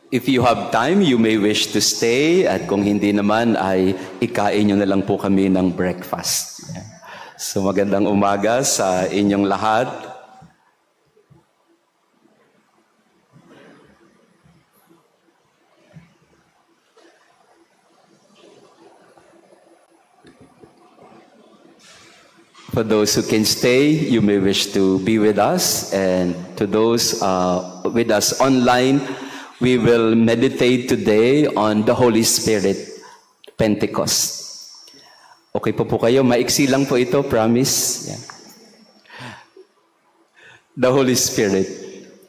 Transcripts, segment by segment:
If you have time, you may wish to stay. At kung hindi naman, ay ikain nyo na lang po kami ng breakfast. So magandang umaga sa inyong lahat. For those who can stay, you may wish to be with us. And to those with us online, we will meditate today on the Holy Spirit, Pentecost. Okay po kayo? Maiksi lang po ito, promise. Yeah. The Holy Spirit.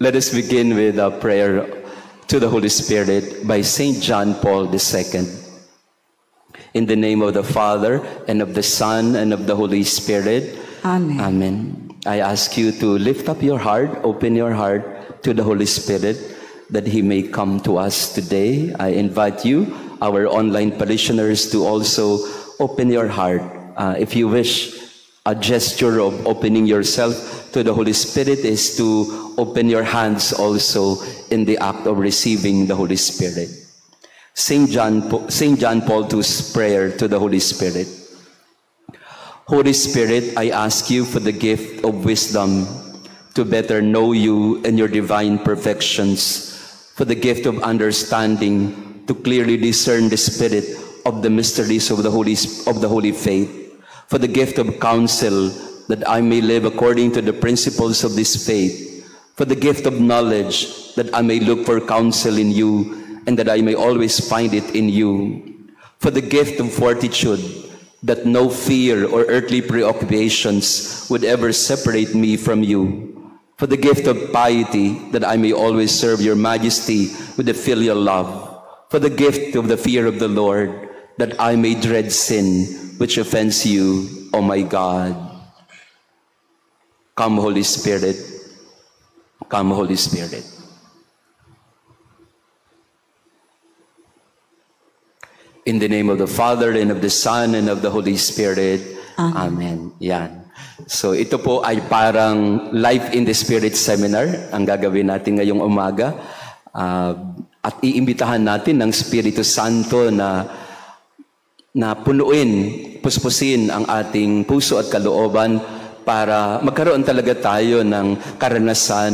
Let us begin with a prayer to the Holy Spirit by St. John Paul II. In the name of the Father, and of the Son, and of the Holy Spirit. Amen. Amen. I ask you to lift up your heart, open your heart to the Holy Spirit, that He may come to us today. I invite you, our online parishioners, to also open your heart. If you wish, a gesture of opening yourself to the Holy Spirit is to open your hands also in the act of receiving the Holy Spirit. St. John Paul II's prayer to the Holy Spirit. Holy Spirit, I ask you for the gift of wisdom to better know you and your divine perfections, for the gift of understanding to clearly discern the spirit of the mysteries of the holy faith, for the gift of counsel that I may live according to the principles of this faith, for the gift of knowledge that I may look for counsel in you and that I may always find it in you, for the gift of fortitude, that no fear or earthly preoccupations would ever separate me from you, for the gift of piety, that I may always serve your majesty with a filial love, for the gift of the fear of the Lord, that I may dread sin which offends you, O my God. Come, Holy Spirit. Come, Holy Spirit. In the name of the Father, and of the Son, and of the Holy Spirit. Amen. Yan. So ito po ay parang Life in the Spirit seminar ang gagawin natin ngayong umaga. At iimbitahan natin ng Espiritu Santo na punuin, puspusin ang ating puso at kalooban para magkaroon talaga tayo ng karanasan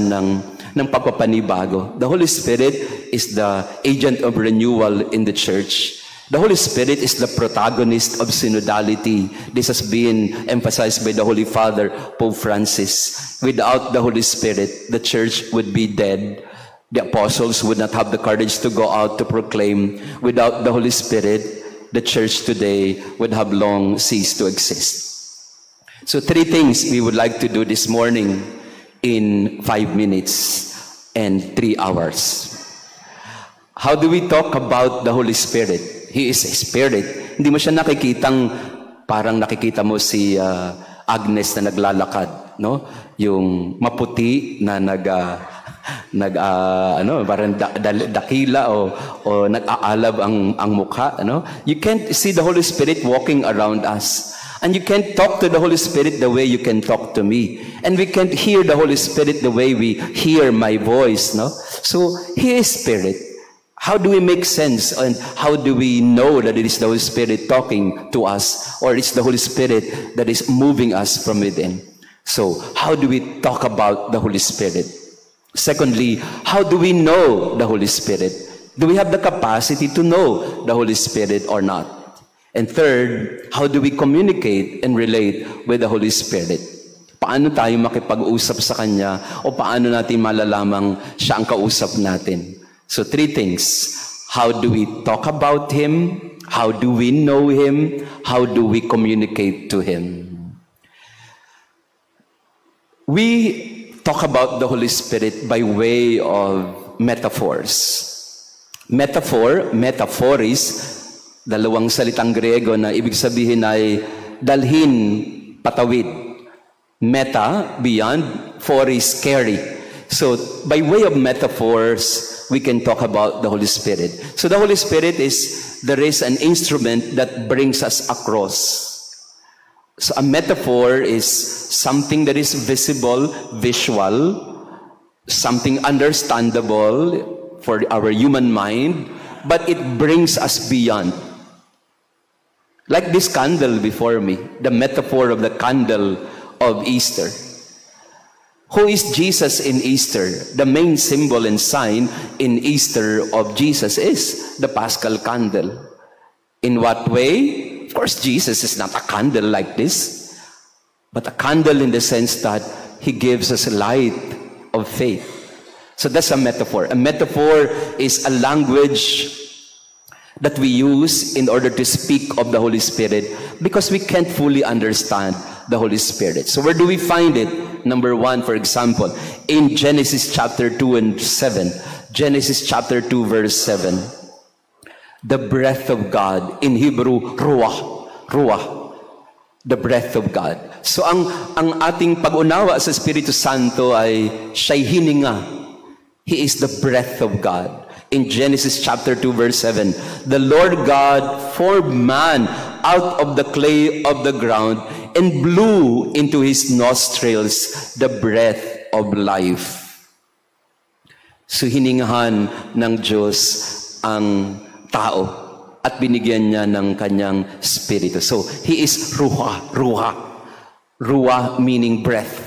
ng pagpapanibago. The Holy Spirit is the agent of renewal in the church. The Holy Spirit is the protagonist of synodality. This has been emphasized by the Holy Father, Pope Francis. Without the Holy Spirit, the church would be dead. The apostles would not have the courage to go out to proclaim. Without the Holy Spirit, the church today would have long ceased to exist. So 3 things we would like to do this morning in 5 minutes and 3 hours. How do we talk about the Holy Spirit? He is a spirit. Hindi mo siya nakikitang parang nakikita mo si Agnes na naglalakad, no? Yung maputi na parang dakila o nag-aalab ang mukha, no? You can't see the Holy Spirit walking around us. And you can't talk to the Holy Spirit the way you can talk to me. And we can't hear the Holy Spirit the way we hear my voice, no? So, He is spirit. How do we make sense, and how do we know that it is the Holy Spirit talking to us, or it's the Holy Spirit that is moving us from within? So, how do we talk about the Holy Spirit? Secondly, how do we know the Holy Spirit? Do we have the capacity to know the Holy Spirit or not? And third, how do we communicate and relate with the Holy Spirit? Paano tayo makipag-usap sa Kanya, o paano natin malalamang siya ang kausap natin? So 3 things. How do we talk about Him? How do we know Him? How do we communicate to Him? We talk about the Holy Spirit by way of metaphors. Metaphoris, dalawang salitang Griego na ibig sabihin ay dalhin, patawid. Meta, beyond, phoris, carry. So, by way of metaphors, we can talk about the Holy Spirit. So, the Holy Spirit there is an instrument that brings us across. So, a metaphor is something that is visible, visual, something understandable, for our human mind, but it brings us beyond. Like this candle before me, the metaphor of the candle of Easter. Who is Jesus in Easter? The main symbol and sign in Easter of Jesus is the Paschal candle. In what way? Of course, Jesus is not a candle like this, but a candle in the sense that he gives us light of faith. So that's a metaphor. A metaphor is a language that we use in order to speak of the Holy Spirit because we can't fully understand the Holy Spirit. So where do we find it? Number one, for example, in Genesis chapter 2 and 7. Genesis chapter 2 verse 7. The breath of God. In Hebrew, ruah. Ruah. The breath of God. So ang ating pag-unawa sa Espiritu Santo ay siya'y hininga. He is the breath of God. In Genesis chapter 2 verse 7, the Lord God formed man out of the clay of the ground and blew into his nostrils the breath of life. So hiningahan ng Diyos ang tao at binigyan niya ng kanyang spirito. So he is ruha, ruha. Ruha meaning breath.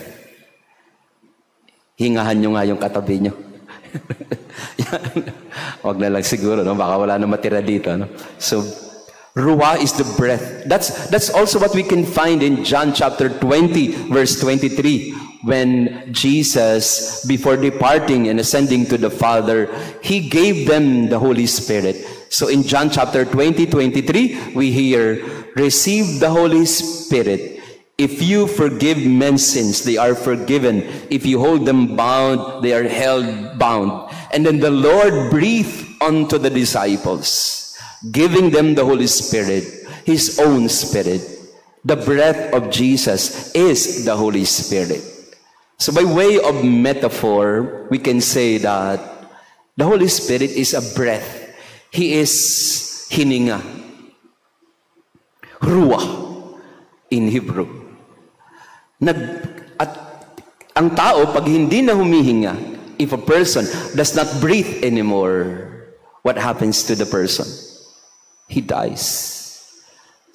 Hingahan nyo nga yung katabi nyo. Wag na lang siguro, no? Baka wala na matira dito, no? So ruah is the breath. That's also what we can find in John chapter 20 verse 23, when Jesus, before departing and ascending to the Father, he gave them the Holy Spirit. So in John chapter 20:23, we hear, receive the Holy Spirit. If you forgive men's sins, they are forgiven. If you hold them bound, they are held bound. And then the Lord breathed unto the disciples, giving them the Holy Spirit, his own Spirit. The breath of Jesus is the Holy Spirit. So by way of metaphor, we can say that the Holy Spirit is a breath. He is hininga. Ruah in Hebrew. At ang tao, pag hindi na humihinga, if a person does not breathe anymore, what happens to the person? He dies.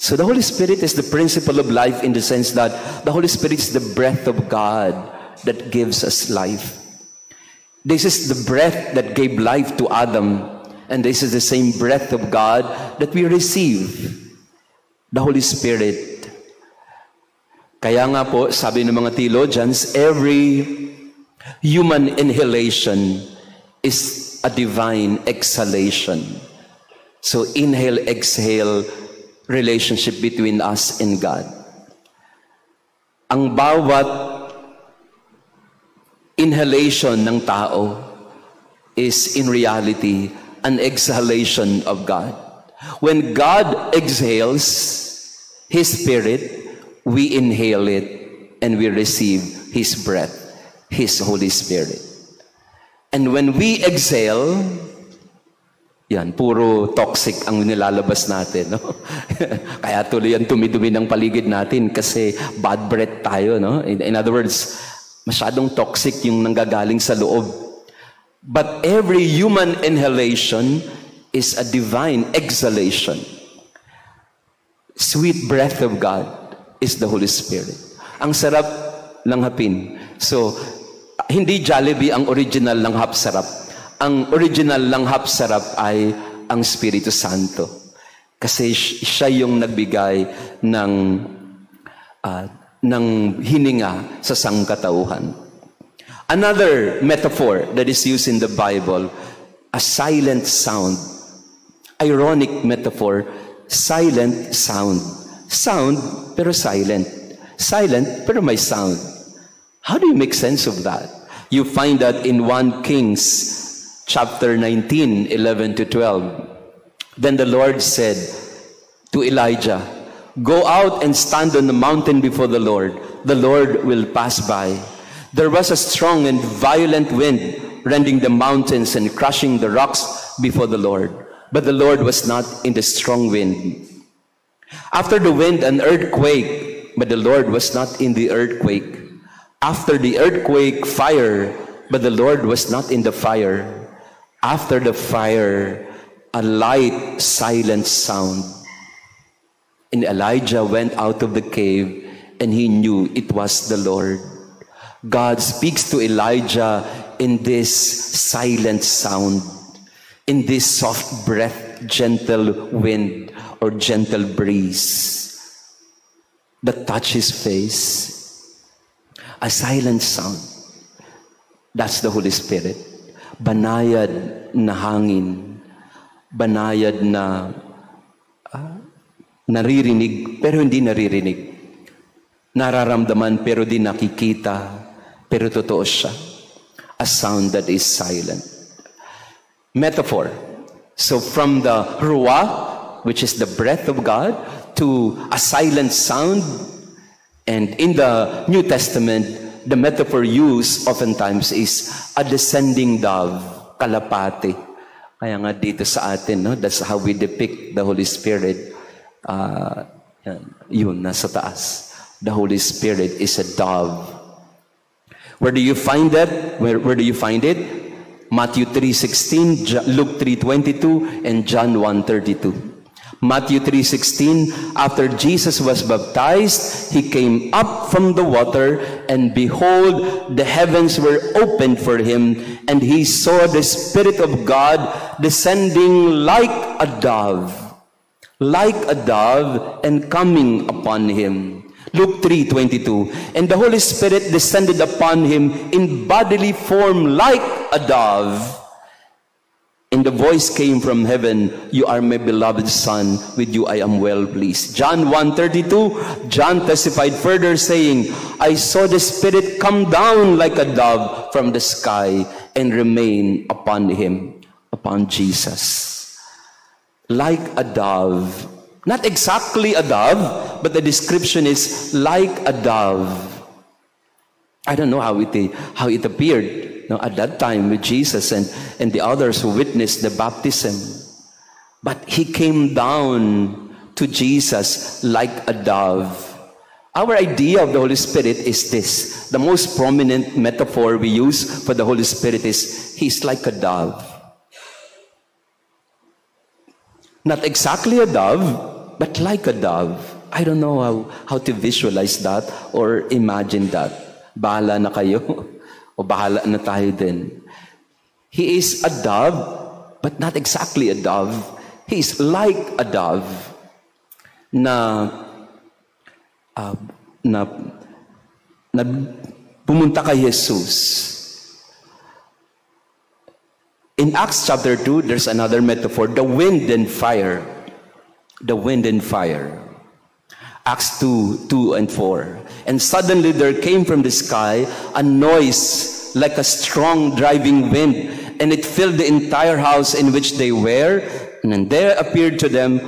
So the Holy Spirit is the principle of life in the sense that the Holy Spirit is the breath of God that gives us life. This is the breath that gave life to Adam, and this is the same breath of God that we receive, the Holy Spirit. Kaya nga po, sabi ng mga theologians, every human inhalation is a divine exhalation. So inhale, exhale, relationship between us and God. Ang bawat inhalation ng tao is in reality an exhalation of God. When God exhales His Spirit, we inhale it and we receive His breath, His Holy Spirit. And when we exhale, yan, puro toxic ang nilalabas natin, no? Kaya tuloy ang tumi-dumi ng paligid natin kasi bad breath tayo, no? In other words, masyadong toxic yung nanggagaling sa loob. But every human inhalation is a divine exhalation. Sweet breath of God is the Holy Spirit. Ang sarap langhapin. So, hindi Jollibee ang original langhap sarap. Ang original langhap sarap ay ang Espiritu Santo. Kasi siya yung nagbigay ng hininga sa sangkatauhan. Another metaphor that is used in the Bible, a silent sound. Ironic metaphor, silent sound. Sound, pero silent. Silent, pero may sound. How do you make sense of that? You find that in 1 Kings chapter 19, 11 to 12. Then the Lord said to Elijah, go out and stand on the mountain before the Lord. The Lord will pass by. There was a strong and violent wind, rending the mountains and crushing the rocks before the Lord. But the Lord was not in the strong wind. After the wind, an earthquake, but the Lord was not in the earthquake. After the earthquake, fire, but the Lord was not in the fire. After the fire, a light, silent sound. And Elijah went out of the cave, and he knew it was the Lord. God speaks to Elijah in this silent sound, in this soft breath, gentle wind, or gentle breeze that touches his face. A silent sound. That's the Holy Spirit. Banayad na hangin. Banayad na naririnig pero hindi naririnig. Nararamdaman pero di nakikita, pero totoo siya. A sound that is silent. Metaphor. So from the ruah, which is the breath of God, to a silent sound. And in the New Testament, the metaphor used oftentimes is a descending dove, kalapate. Kaya nga dito sa atin, no? That's how we depict the Holy Spirit. Yun, nasa taas. The Holy Spirit is a dove. Where do you find that? Where do you find it? Matthew 3:16, Luke 3:22, and John 1:32. Matthew 3:16, after Jesus was baptized, he came up from the water, and behold, the heavens were opened for him, and he saw the Spirit of God descending like a dove, and coming upon him. Luke 3:22, and the Holy Spirit descended upon him in bodily form like a dove. And the voice came from heaven, you are my beloved Son, with you I am well pleased. John 1:32, John testified further saying, I saw the Spirit come down like a dove from the sky and remain upon him, upon Jesus. Like a dove. Not exactly a dove, but the description is like a dove. I don't know how it appeared, no, at that time with Jesus and the others who witnessed the baptism. But he came down to Jesus like a dove. Our idea of the Holy Spirit is this. The most prominent metaphor we use for the Holy Spirit is, he's like a dove. Not exactly a dove, but like a dove. I don't know how to visualize that or imagine that. Bahala na kayo o bahala na tayo din. He is a dove, but not exactly a dove. He is like a dove na pumunta kay Jesus. In Acts chapter 2, there's another metaphor, the wind and fire. The wind and fire. Acts 2:2 and 4. And suddenly there came from the sky a noise like a strong driving wind, and it filled the entire house in which they were. And there appeared to them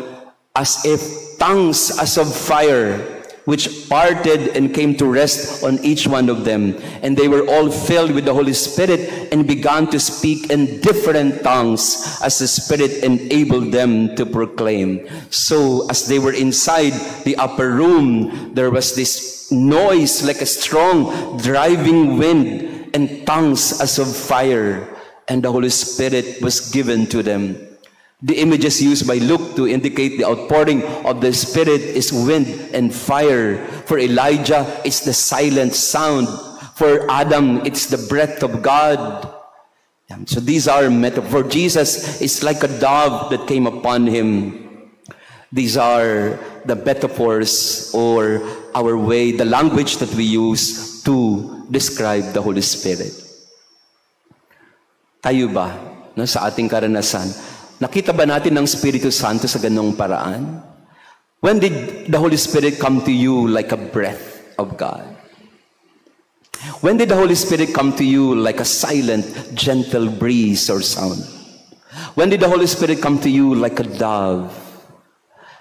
as if tongues as of fire, which parted and came to rest on each one of them. And they were all filled with the Holy Spirit and began to speak in different tongues as the Spirit enabled them to proclaim. So as they were inside the upper room, there was this noise like a strong driving wind and tongues as of fire, and the Holy Spirit was given to them. The images used by Luke to indicate the outpouring of the Spirit is wind and fire. For Elijah, it's the silent sound. For Adam, it's the breath of God. So these are metaphors. For Jesus, it's like a dove that came upon him. These are the metaphors or our way, the language that we use to describe the Holy Spirit. Tayo ba, no, sa ating karanasan, nakita ba natin ang Espiritu Santo sa ganong paraan? When did the Holy Spirit come to you like a breath of God? When did the Holy Spirit come to you like a silent, gentle breeze or sound? When did the Holy Spirit come to you like a dove?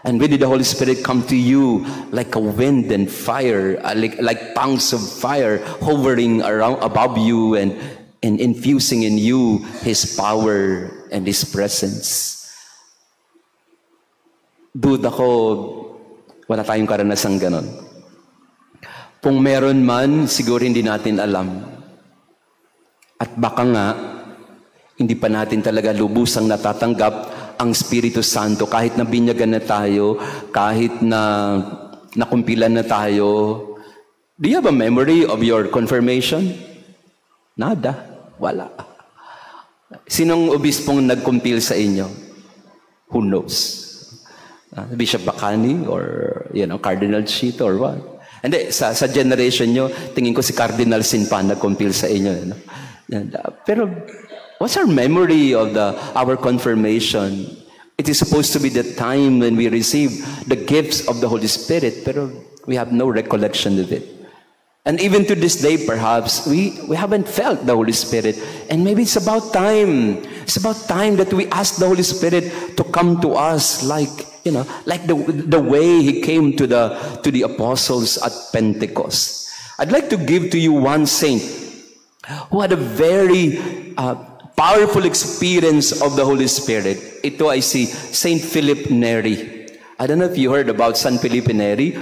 And when did the Holy Spirit come to you like a wind and fire, like tongues of fire hovering around above you and infusing in you His power and His presence? Duda ko, wala tayong karanasang ganon. Kung meron man, siguro hindi natin alam. At baka nga, Hindi pa natin talaga lubusang natatanggap ang Espiritu Santo kahit na binyagan na tayo, kahit na nakumpilan na tayo. Do you have a memory of your confirmation? Nada. Wala. Sinong obispong nagkumpil sa inyo? Who knows? Bishop Bacani or Cardinal Chito or what? Hindi, sa generation nyo, tingin ko si Cardinal Sinpa nagkumpil sa inyo. Pero what's our memory of our confirmation? It is supposed to be the time when we receive the gifts of the Holy Spirit, pero we have no recollection of it. And even to this day, perhaps, we haven't felt the Holy Spirit. And maybe it's about time. It's about time that we ask the Holy Spirit to come to us like the way He came to the apostles at Pentecost. I'd like to give to you one saint who had a very powerful experience of the Holy Spirit. Ito ay si Saint Philip Neri. I don't know if you heard about San Felipe Neri.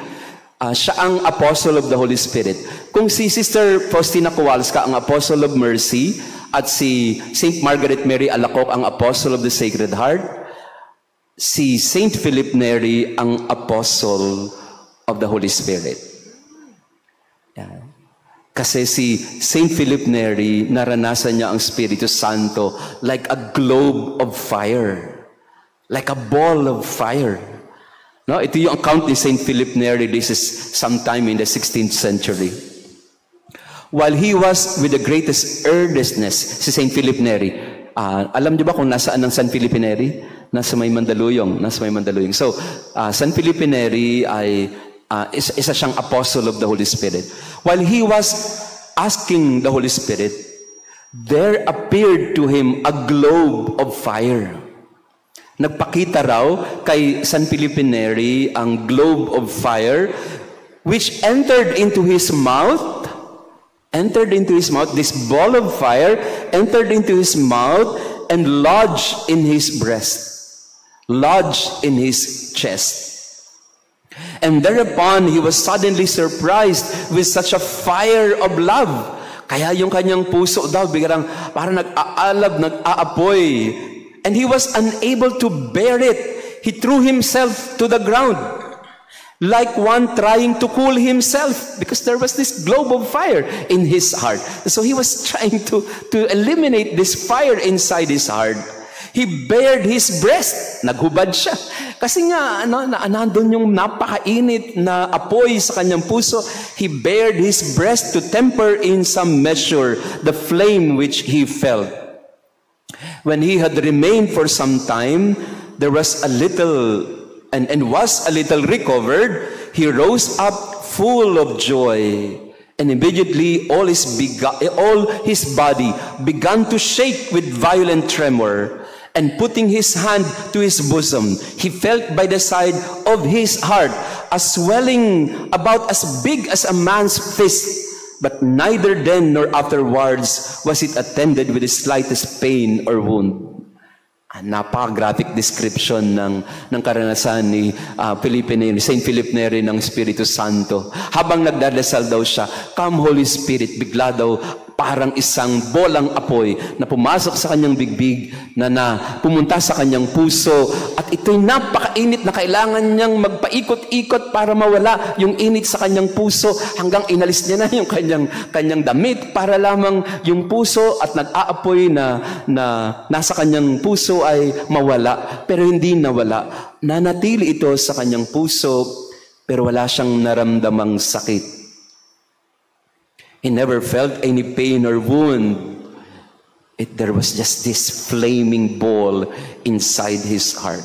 Siya ang apostle of the Holy Spirit. Kung si Sister Faustina Kowalska ang apostle of mercy at si Saint Margaret Mary Alacoque ang apostle of the Sacred Heart, si Saint Philip Neri ang apostle of the Holy Spirit. Yeah. Kasi si Saint Philip Neri, naranasan niya ang Espiritu Santo like a globe of fire, like a ball of fire. No, ito yung account ni Saint Philip Neri. This is sometime in the 16th century. While he was with the greatest earnestness, si Saint Philip Neri, alam niyo ba kung nasaan ang San Felipe Neri? Nasa may Mandaluyong. So, San Felipe Neri ay isa siyang apostle of the Holy Spirit. While he was asking the Holy Spirit, there appeared to him a globe of fire. Nagpakita raw kay San Felipe Neri ang globe of fire which entered into his mouth. This ball of fire entered into his mouth and lodged in his breast, lodged in his chest. And thereaupon he was suddenly surprised with such a fire of love. Kaya yung kanyang puso daw biglang parang nag-aalab, nag-aapoy. And he was unable to bear it. He threw himself to the ground like one trying to cool himself because there was this globe of fire in his heart. So he was trying to eliminate this fire inside his heart. He bared his breast. Naghubad siya. Kasi nga, nandun yung napakainit na apoy sa kanyang puso. He bared his breast to temper in some measure the flame which he felt. When he had remained for some time, there was a little, and was a little recovered, he rose up full of joy. And immediately all his body began to shake with violent tremor. And putting his hand to his bosom, he felt by the side of his heart a swelling about as big as a man's fist. But neither then nor afterwards was it attended with the slightest pain or wound. Napaka-graphic description ng karanasan ni Saint Philip Neri ng Espiritu Santo. Habang nagdadasal daw siya, "Come Holy Spirit," bigla daw parang isang bolang apoy na pumasok sa kanyang bigbig na pumunta sa kanyang puso. At ito'y napakainit na kailangan niyang magpaikot-ikot para mawala yung init sa kanyang puso hanggang inalis niya na yung kanyang damit para lamang yung puso at nag-aapoy na nasa kanyang puso ay mawala. Pero hindi nawala. Nanatili ito sa kanyang puso pero wala siyang naramdamang sakit. He never felt any pain or wound. There was just this flaming ball inside his heart.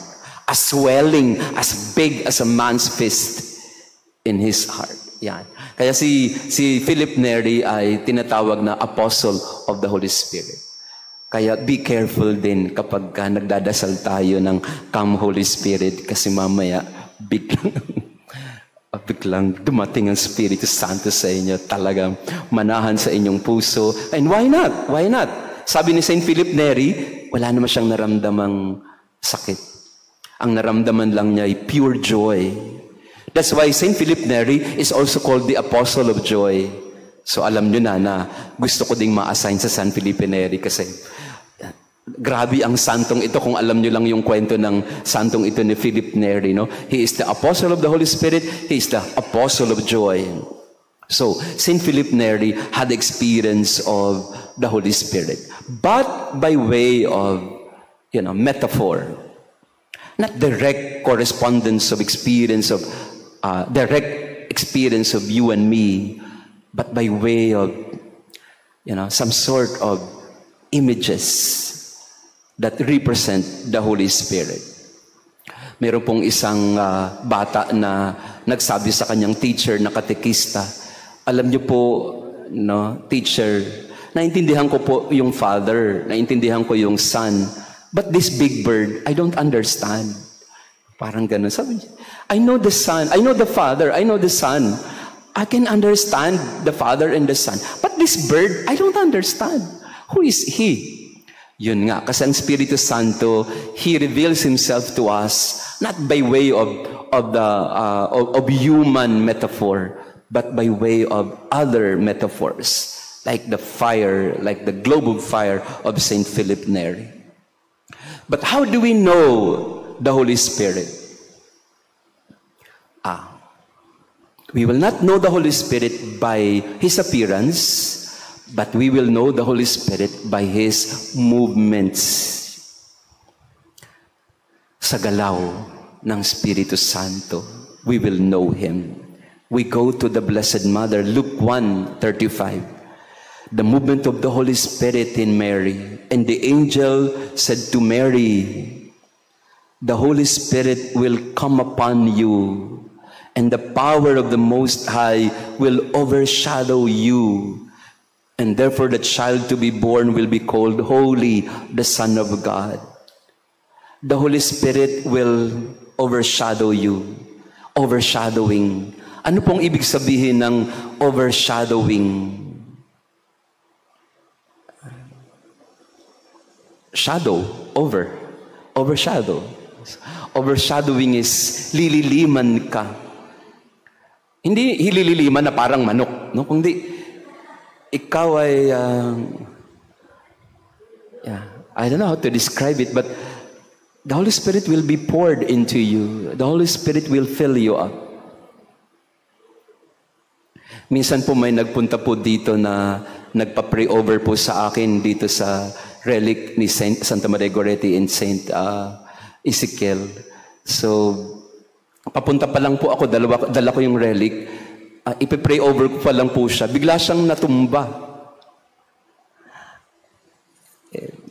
A swelling as big as a man's fist in his heart. Yan. Kaya si Philip Neri ay tinatawag na apostle of the Holy Spirit. Kaya be careful din kapag nagdadasal tayo ng Come Holy Spirit kasi mamaya biglang dumating ang Espiritu Santo sa inyo, talagang manahan sa inyong puso. And why not? Why not? Sabi ni Saint Philip Neri, wala naman siyang naramdamang sakit. Ang naramdaman lang niya ay pure joy. That's why Saint Philip Neri is also called the Apostle of Joy. So alam nyo na gusto ko ding ma-assign sa San Felipe Neri kasi Grabe ang santong ito kung alam nyo lang yung kwento ng santong ito ni Philip Neri. No? He is the apostle of the Holy Spirit. He is the apostle of joy. So, Saint Philip Neri had experience of the Holy Spirit. But by way of, metaphor. Not direct correspondence of experience of, direct experience of you and me, but by way of, some sort of images that represent the Holy Spirit. Meron pong isang bata na nagsabi sa kanyang teacher na katekista, alam niyo po, teacher, naintindihan ko po yung Father, naintindihan ko yung Son, but this big bird, I don't understand. Parang ganun. Sabi niya, I know the Son, I know the Father, I know the Son. I can understand the Father and the Son. But this bird, I don't understand. Who is He? Yun nga, kasi ang Espiritu Santo, He reveals Himself to us not by way of human metaphor, but by way of other metaphors, like the fire, like the globe of fire of Saint Philip Neri. But how do we know the Holy Spirit? We will not know the Holy Spirit by His appearance, but we will know the Holy Spirit by His movements. Sa galaw ng Espiritu Santo, we will know Him. We go to the Blessed Mother, Luke 1:35. The movement of the Holy Spirit in Mary. And the angel said to Mary, the Holy Spirit will come upon you, and the power of the Most High will overshadow you. And therefore the child to be born will be called Holy, the Son of God. The Holy Spirit will overshadow you. Overshadowing. Ano pong ibig sabihin ng overshadowing? Shadow, overshadow. Overshadowing is lililiman ka. Hindi hilililiman na parang manok, no? Kundi ikaw ay, I don't know how to describe it, but the Holy Spirit will be poured into you. The Holy Spirit will fill you up. Minsan po may nagpunta po dito na nagpa-pray over po sa akin dito sa relic ni Santa Maria Goretti and Saint Ezekiel. So, papunta pa lang po ako, dala ko yung relic. Ipipray over ko pa lang po siya. Bigla siyang natumba.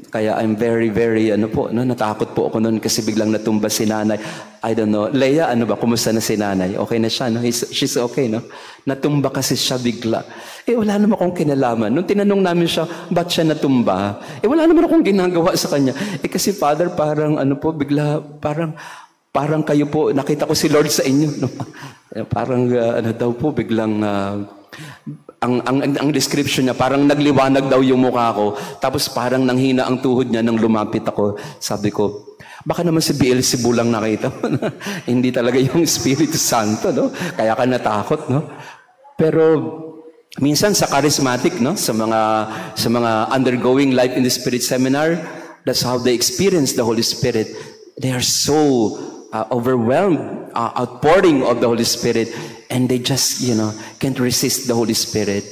Kaya I'm very, very, natakot po ako noon kasi biglang natumba si nanay. I don't know. Leia, kumusta na si nanay? Okay na siya, no? She's okay, no? Natumba kasi siya bigla. Wala naman akong kinalaman. Nung tinanong namin siya, ba't siya natumba? Wala naman akong ginagawa sa kanya. Kasi Father, parang, bigla, parang kayo po, nakita ko si Lord sa inyo. No? Parang, daw po, biglang, ang description niya, parang nagliwanag daw yung mukha ko, tapos parang nanghina ang tuhod niya nang lumapit ako. Sabi ko, baka naman si Beelzebul lang nakita mo. Hindi talaga yung Espiritu Santo, no? Kaya ka natakot, no? Pero, minsan sa charismatic, no? Sa mga undergoing Life in the Spirit seminar, that's how they experience the Holy Spirit. They are so overwhelmed, outpouring of the Holy Spirit, and they just, can't resist the Holy Spirit.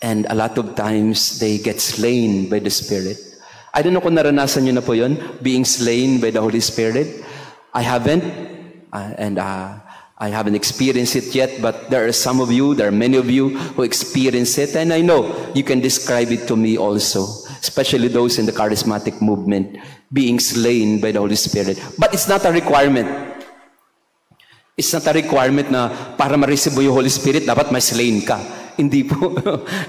And a lot of times, they get slain by the Spirit. I don't know kung naranasan nyo na po yun, being slain by the Holy Spirit. I haven't, and I haven't experienced it yet, but there are many of you who experience it, and I know you can describe it to me also, especially those in the charismatic movement, being slain by the Holy Spirit. But it's not a requirement. It's not a requirement na para ma-receive mo yung Holy Spirit, dapat may slain ka. Hindi po.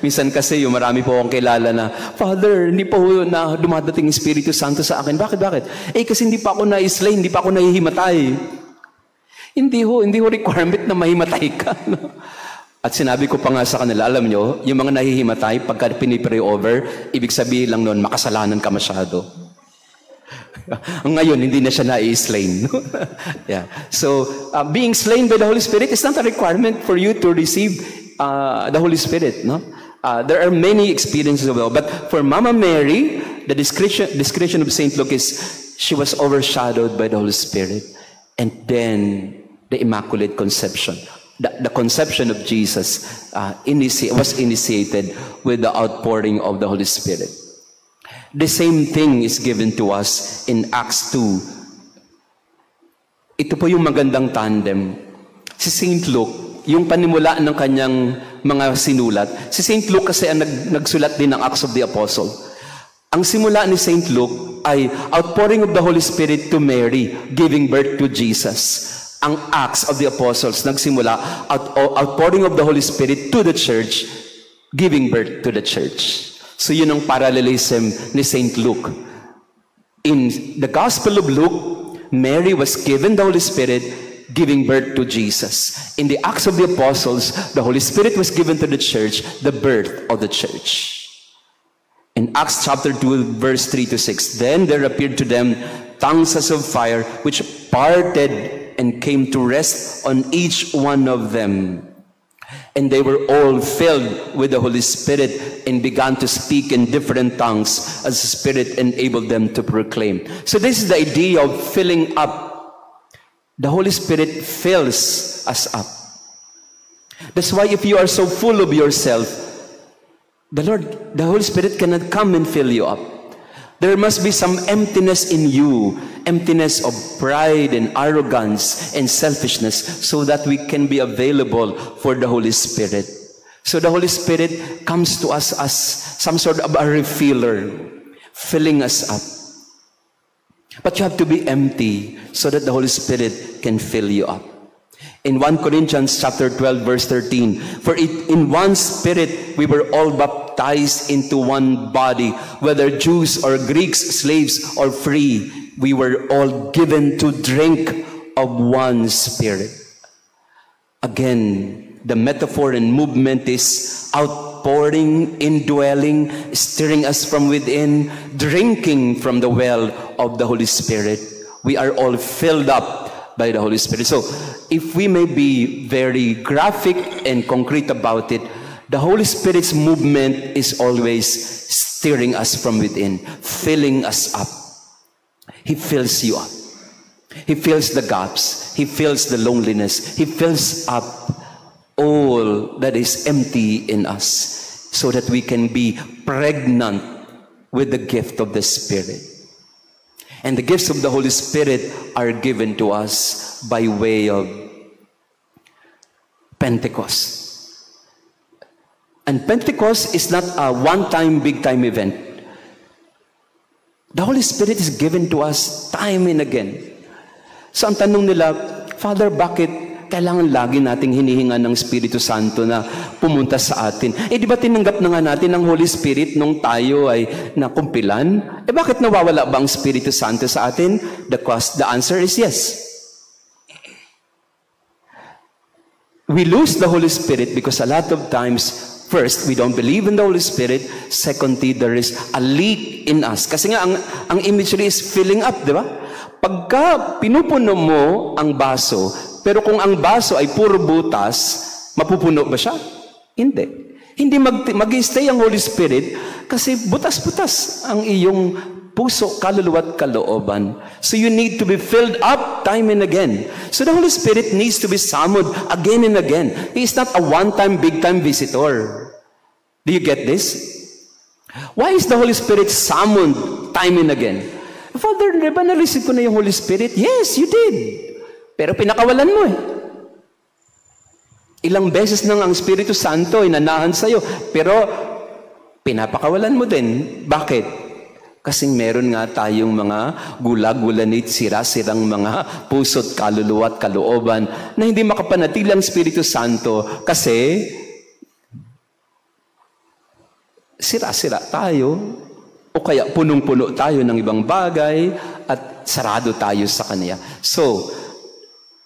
Minsan kasi yung marami po akong kilala na, Father, hindi po na dumadating yung Espiritu Santo sa akin. Bakit? Kasi hindi pa ako na-slain, hindi pa ako nahihimatay. Hindi ho requirement na mahimatay ka. No? At sinabi ko pa nga sa kanila, alam nyo, yung mga nahihimatay, pagka pinipray over, ibig sabihin lang noon, makasalanan ka masyado. Ngayon, hindi na siya na-slain. No? Yeah. So, being slain by the Holy Spirit is not a requirement for you to receive the Holy Spirit. No? There are many experiences of it. But for Mama Mary, the description of Saint Luke is she was overshadowed by the Holy Spirit. And then the Immaculate Conception. The conception of Jesus was initiated with the outpouring of the Holy Spirit. The same thing is given to us in Acts 2. Ito po yung magandang tandem. Si Saint Luke, yung panimula ng kanyang mga sinulat, si Saint Luke kasi ang nagsulat din ng Acts of the Apostle. Ang simula ni Saint Luke ay outpouring of the Holy Spirit to Mary, giving birth to Jesus. Ang Acts of the Apostles, nagsimula, outpouring of the Holy Spirit to the church, giving birth to the church. So yun ang parallelism ni Saint Luke. In the Gospel of Luke, Mary was given the Holy Spirit, giving birth to Jesus. In the Acts of the Apostles, the Holy Spirit was given to the church, the birth of the church. In Acts chapter 2, verse 3 to 6, then there appeared to them tongues as of fire, which parted and came to rest on each one of them. And they were all filled with the Holy Spirit and began to speak in different tongues as the Spirit enabled them to proclaim. So this is the idea of filling up. The Holy Spirit fills us up. That's why if you are so full of yourself, the Holy Spirit cannot come and fill you up. There must be some emptiness in you, emptiness of pride and arrogance and selfishness, so that we can be available for the Holy Spirit. So the Holy Spirit comes to us as some sort of a refiller, filling us up. But you have to be empty so that the Holy Spirit can fill you up. In 1 Corinthians chapter 12, verse 13, for in one Spirit we were all baptized into one body, whether Jews or Greeks, slaves or free, we were all given to drink of one Spirit. Again, the metaphor and movement is outpouring, indwelling, stirring us from within, drinking from the well of the Holy Spirit. We are all filled up by the Holy Spirit. So, if we may be very graphic and concrete about it, the Holy Spirit's movement is always stirring us from within, filling us up. He fills you up. He fills the gaps. He fills the loneliness. He fills up all that is empty in us so that we can be pregnant with the gift of the Spirit. And the gifts of the Holy Spirit are given to us by way of Pentecost. And Pentecost is not a one-time, big-time event. The Holy Spirit is given to us time and again. So ang tanong nila, Father, bakit kailangan lagi nating hinihinga ng Espiritu Santo na pumunta sa atin? Di ba tinanggap na nga natin ang Holy Spirit nung tayo ay nakumpilan? Bakit nawawala ba ang Espiritu Santo sa atin? The answer is yes. We lose the Holy Spirit because a lot of times, first, we don't believe in the Holy Spirit. Secondly, there is a leak in us. Kasi nga, ang imagery is filling up, di ba? Pagka pinupuno mo ang baso, pero kung ang baso ay puro butas, mapupuno ba siya? Hindi. Hindi mag-stay ang Holy Spirit kasi butas-butas ang iyong puso, kaluluwa at kalooban. So you need to be filled up time and again. So the Holy Spirit needs to be summoned again and again. He is not a one-time, big-time visitor. Do you get this? Why is the Holy Spirit summoned time and again? Father, di ba na-receive ko na yung Holy Spirit? Yes, you did. Pero pinakawalan mo eh. Ilang beses nang ang Espiritu Santo ay nanahan sa'yo, pero pinapakawalan mo din. Bakit? Kasi meron nga tayong mga gulag-gulanit, sira-sirang mga puso't kaluluwa at kalooban na hindi makapanatili ang Espiritu Santo kasi sira-sira tayo o kaya punong-puno tayo ng ibang bagay at sarado tayo sa Kanya. So,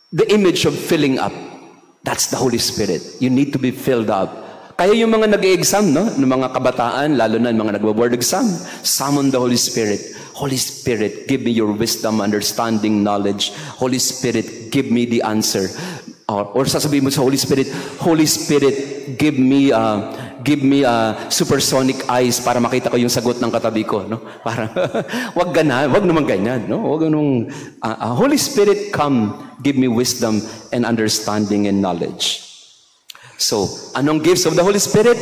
the image of filling up, that's the Holy Spirit. You need to be filled up. Kaya yung mga nag-e-exam, no? Ng mga kabataan, lalo na yung mga nagbo-board exam, summon the Holy Spirit. Holy Spirit, give me your wisdom, understanding, knowledge. Holy Spirit, give me the answer. Or sasabihin mo sa Holy Spirit, give me give me supersonic eyes para makita ko yung sagot ng katabi ko, no? Para wag naman ganyan, no? Wag ganung Holy Spirit, come, give me wisdom and understanding and knowledge. So, anong gifts of the Holy Spirit?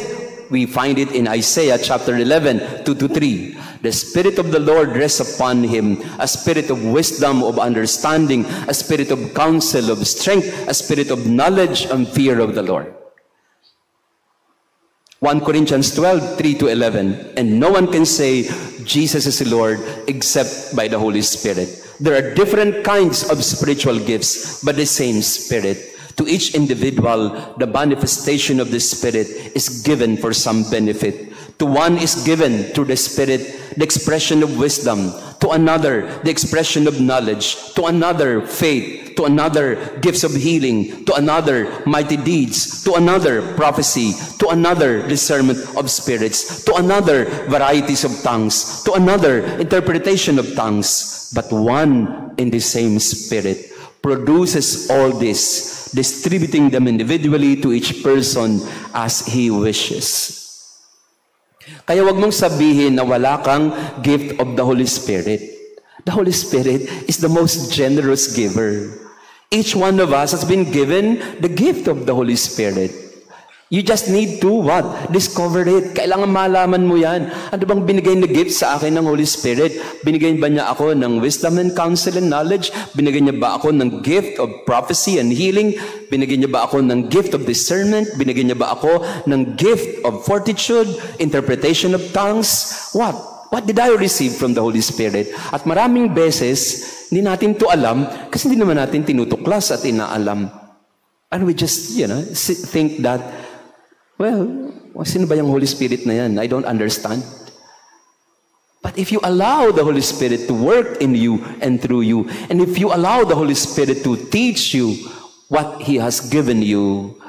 We find it in Isaiah chapter 11, 2-3. The Spirit of the Lord rests upon him, a spirit of wisdom, of understanding, a spirit of counsel, of strength, a spirit of knowledge and fear of the Lord. 1 Corinthians 12, 3-11. And no one can say Jesus is the Lord except by the Holy Spirit. There are different kinds of spiritual gifts, but the same Spirit. To each individual, the manifestation of the Spirit is given for some benefit. To one is given through the Spirit the expression of wisdom, to another the expression of knowledge, to another faith, to another gifts of healing, to another mighty deeds, to another prophecy, to another discernment of spirits, to another varieties of tongues, to another interpretation of tongues. But one in the same Spirit produces all this, distributing them individually to each person as he wishes. Kaya wag mong sabihin na wala kang gift of the Holy Spirit. The Holy Spirit is the most generous giver. Each one of us has been given the gift of the Holy Spirit. You just need to what? Discover it. Kailangan malaman mo yan. Ano bang binigay na gift sa akin ng Holy Spirit? Binigay ba niya ako ng wisdom and counsel and knowledge? Binigay niya ba ako ng gift of prophecy and healing? Binigay niya ba ako ng gift of discernment? Binigay niya ba ako ng gift of fortitude, interpretation of tongues? What? What did I receive from the Holy Spirit? At maraming beses, hindi natin to alam kasi hindi naman natin tinutuklas at inaalam. And we just, think that, well, sino ba yung Holy Spirit na yan? I don't understand. But if you allow the Holy Spirit to work in you and through you, and if you allow the Holy Spirit to teach you what He has given you,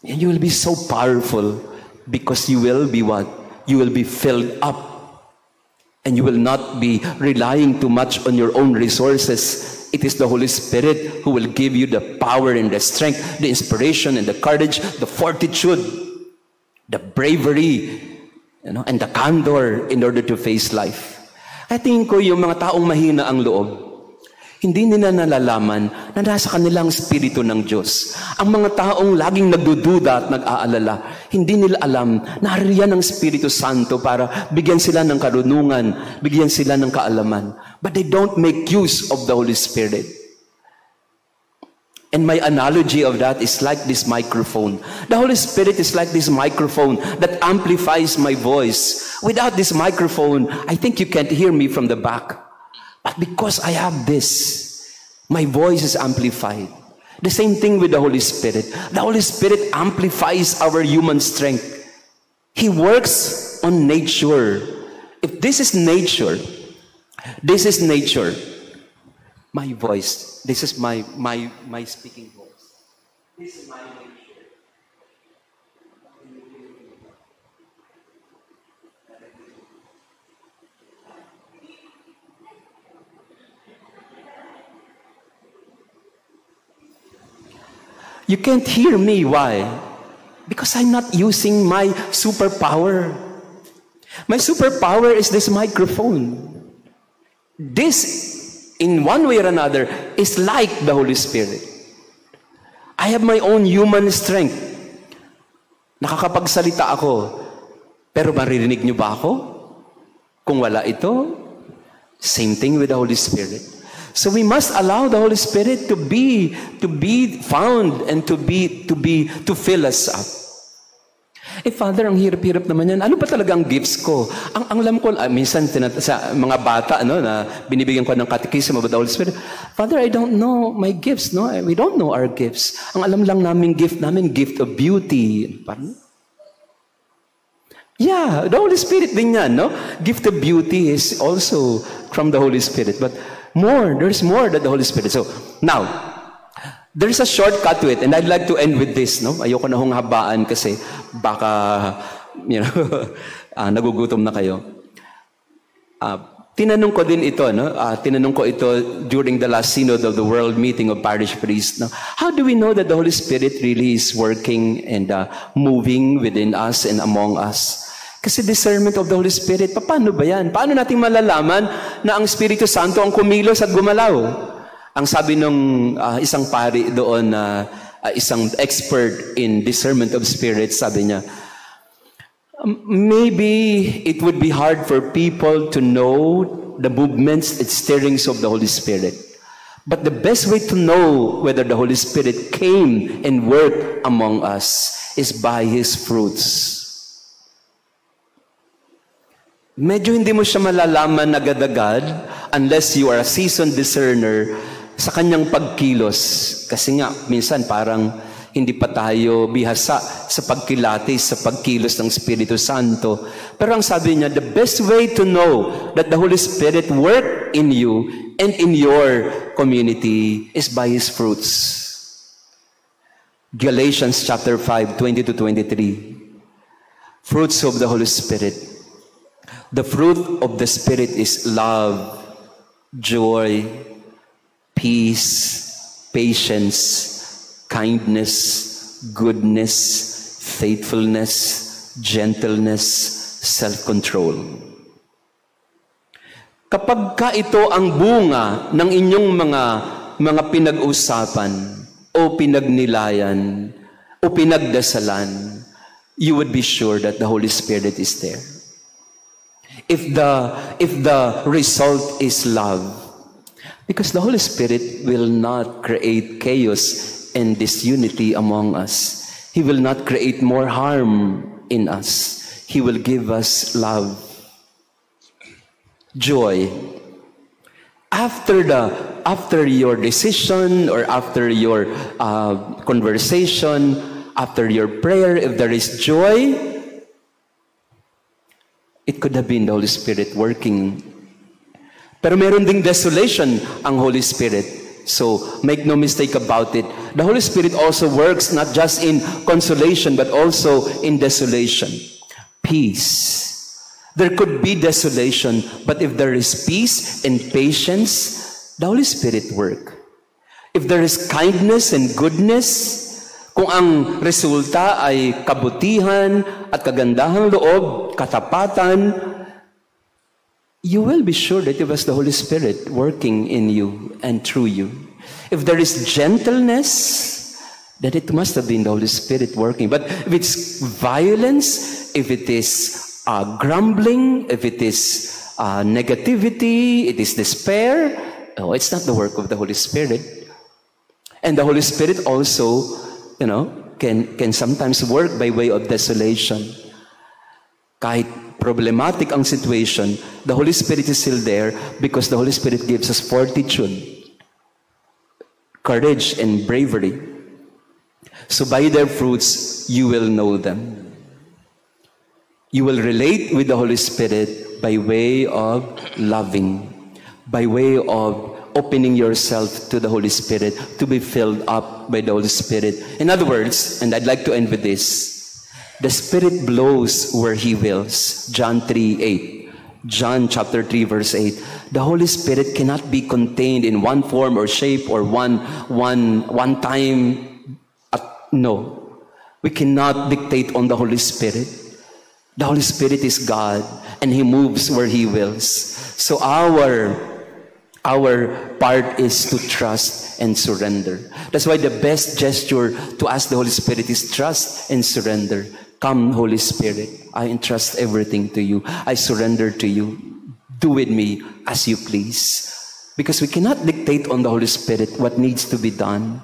and you will be so powerful because you will be what? You will be filled up. And you will not be relying too much on your own resources. It is the Holy Spirit who will give you the power and the strength, the inspiration and the courage, the fortitude, the bravery, and the candor in order to face life. I think ko yung mga taong mahina ang loob, hindi nila nalalaman na nasa kanilang spirito ng Diyos. Ang mga taong laging nagdududa at nag-aalala, hindi nila alam na hariyan ng Espiritu Santo para bigyan sila ng karunungan, bigyan sila ng kaalaman. But they don't make use of the Holy Spirit. And my analogy of that is like this microphone. The Holy Spirit is like this microphone that amplifies my voice. Without this microphone, I think you can't hear me from the back. But because I have this, my voice is amplified. The same thing with the Holy Spirit. The Holy Spirit amplifies our human strength. He works on nature. If this is nature, my voice, this is my speaking voice. This is my nature. You can't hear me. Why? Because I'm not using my superpower. My superpower is this microphone. This, in one way or another, is like the Holy Spirit. I have my own human strength. Nakakapagsalita ako. Pero maririnig niyo ba ako? Kung wala ito, same thing with the Holy Spirit. So we must allow the Holy Spirit to be found and to fill us up. Father, ang hirap-hirap naman yan. Ano ba talagang gifts ko? Ang alam ko, minsan sa mga bata, na binibigyan ko ng catechism about the Holy Spirit, Father, I don't know my gifts, no? We don't know our gifts. Ang alam lang namin gift of beauty. Parang, yeah, the Holy Spirit din yan, no? Gift of beauty is also from the Holy Spirit. But there's more than the Holy Spirit. So, now, there's a shortcut to it, and I'd like to end with this, no? Ayoko na hong habaan kasi baka, nagugutom na kayo. Tinanong ko din ito, no? Tinanong ko ito during the last synod of the World Meeting of Parish Priests. No? How do we know that the Holy Spirit really is working and moving within us and among us? Kasi discernment of the Holy Spirit, paano ba yan? Paano natin malalaman na ang Espiritu Santo ang kumilos at gumalaw? Ang sabi nung isang pari doon, isang expert in discernment of spirits, sabi niya, maybe it would be hard for people to know the movements and stirrings of the Holy Spirit. But the best way to know whether the Holy Spirit came and worked among us is by His fruits. Medyo hindi mo siya malalaman agad-agad unless you are a seasoned discerner sa kanyang pagkilos. Kasi nga, minsan parang hindi pa tayo bihasa sa pagkilatis, sa pagkilos ng Espiritu Santo. Pero ang sabi niya, the best way to know that the Holy Spirit worked in you and in your community is by His fruits. Galatians chapter 5, 20-23. Fruits of the Holy Spirit. The fruit of the Spirit is love, joy, peace, patience, kindness, goodness, faithfulness, gentleness, self-control. Kapag ka ito ang bunga ng inyong mga pinag-usapan o pinagnilayan o pinagdasalan, you would be sure that the Holy Spirit is there. If the result is love, because the Holy Spirit will not create chaos and disunity among us. He will not create more harm in us. He will give us love, joy. After your decision or after your conversation, after your prayer, if there is joy, it could have been the Holy Spirit working. Pero meron ding desolation ang Holy Spirit. So, make no mistake about it. The Holy Spirit also works not just in consolation, but also in desolation. Peace. There could be desolation, but if there is peace and patience, the Holy Spirit work. If there is kindness and goodness, kung ang resulta ay kabutihan at kagandahang loob, katapatan, you will be sure that it was the Holy Spirit working in you and through you. If there is gentleness, then it must have been the Holy Spirit working. But if it's violence, if it is grumbling, if it is negativity, it is despair, no, it's not the work of the Holy Spirit. And the Holy Spirit also, can sometimes work by way of desolation. Kahit problematic ang situation, the Holy Spirit is still there because the Holy Spirit gives us fortitude, courage, and bravery. So by their fruits, you will know them. You will relate with the Holy Spirit by way of loving, by way of opening yourself to the Holy Spirit, to be filled up by the Holy Spirit. In other words, and I'd like to end with this, the Spirit blows where He wills. John 3:8. John chapter 3 verse 8. The Holy Spirit cannot be contained in one form or shape or one time. No. We cannot dictate on the Holy Spirit. The Holy Spirit is God and He moves where He wills. So our part is to trust and surrender. That's why the best gesture to ask the Holy Spirit is trust and surrender. Come, Holy Spirit, I entrust everything to you. I surrender to you. Do with me as you please. Because we cannot dictate on the Holy Spirit what needs to be done.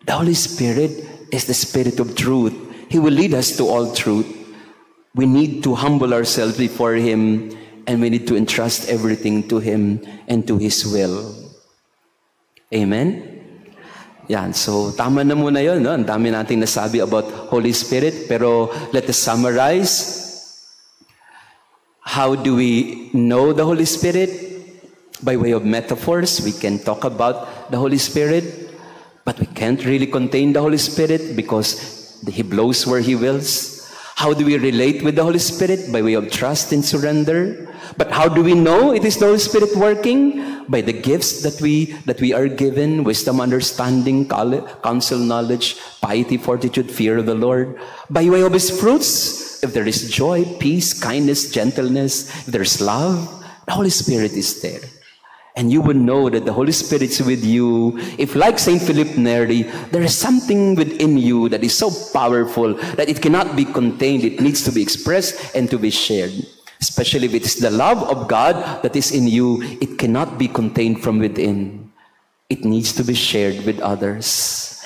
The Holy Spirit is the Spirit of truth. He will lead us to all truth. We need to humble ourselves before Him, and we need to entrust everything to Him and to His will. Amen? Yan. So, tama na muna yun. No? Ang dami nating nasabi about Holy Spirit. Pero let us summarize. How do we know the Holy Spirit? By way of metaphors, we can talk about the Holy Spirit. But we can't really contain the Holy Spirit because He blows where He wills. How do we relate with the Holy Spirit? By way of trust and surrender. But how do we know it is the Holy Spirit working? By the gifts that we are given: wisdom, understanding, counsel, knowledge, piety, fortitude, fear of the Lord. By way of His fruits, if there is joy, peace, kindness, gentleness, if there's love, the Holy Spirit is there. And you will know that the Holy Spirit is with you. If, like St. Philip Neri, there is something within you that is so powerful that it cannot be contained. It needs to be expressed and to be shared. Especially if it is the love of God that is in you, it cannot be contained from within. It needs to be shared with others.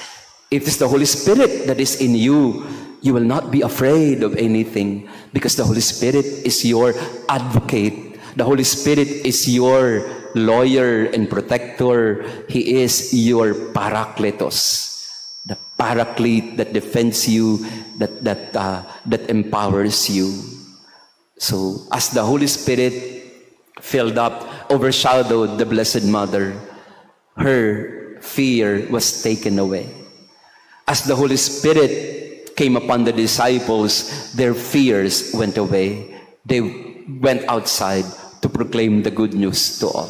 If it's the Holy Spirit that is in you, you will not be afraid of anything, because the Holy Spirit is your advocate. The Holy Spirit is your lawyer and protector. He is your Parakletos, the Paraclete that defends you, that empowers you. So, as the Holy Spirit filled up, overshadowed the Blessed Mother, her fear was taken away. As the Holy Spirit came upon the disciples, their fears went away. They went outside to proclaim the good news to all.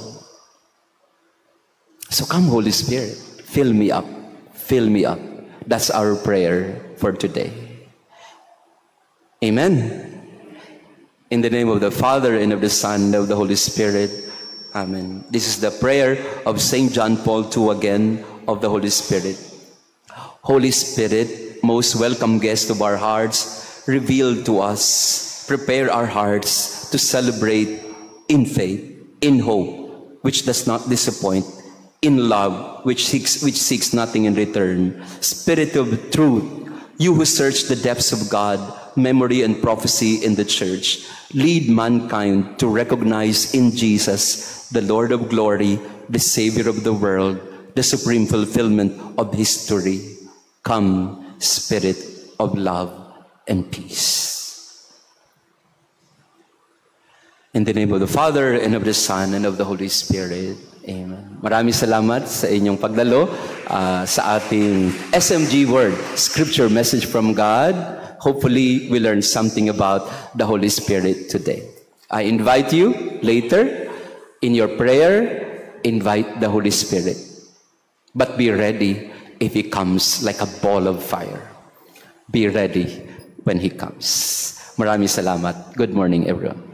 So come, Holy Spirit, fill me up, fill me up. That's our prayer for today. Amen. In the name of the Father, and of the Son, and of the Holy Spirit. Amen. This is the prayer of St. John Paul II again, of the Holy Spirit. Holy Spirit, most welcome guest of our hearts, reveal to us, prepare our hearts to celebrate in faith, in hope, which does not disappoint, in love, which seeks nothing in return. Spirit of truth, you who search the depths of God, memory and prophecy in the church, lead mankind to recognize in Jesus, the Lord of glory, the Savior of the world, the supreme fulfillment of history. Come, Spirit of love and peace. In the name of the Father, and of the Son, and of the Holy Spirit. Amen. Maraming salamat sa inyong pagdalo sa ating SMG Word, Scripture Message from God. Hopefully, we learned something about the Holy Spirit today. I invite you later, in your prayer, invite the Holy Spirit. But be ready if He comes like a ball of fire. Be ready when He comes. Maraming salamat. Good morning, everyone.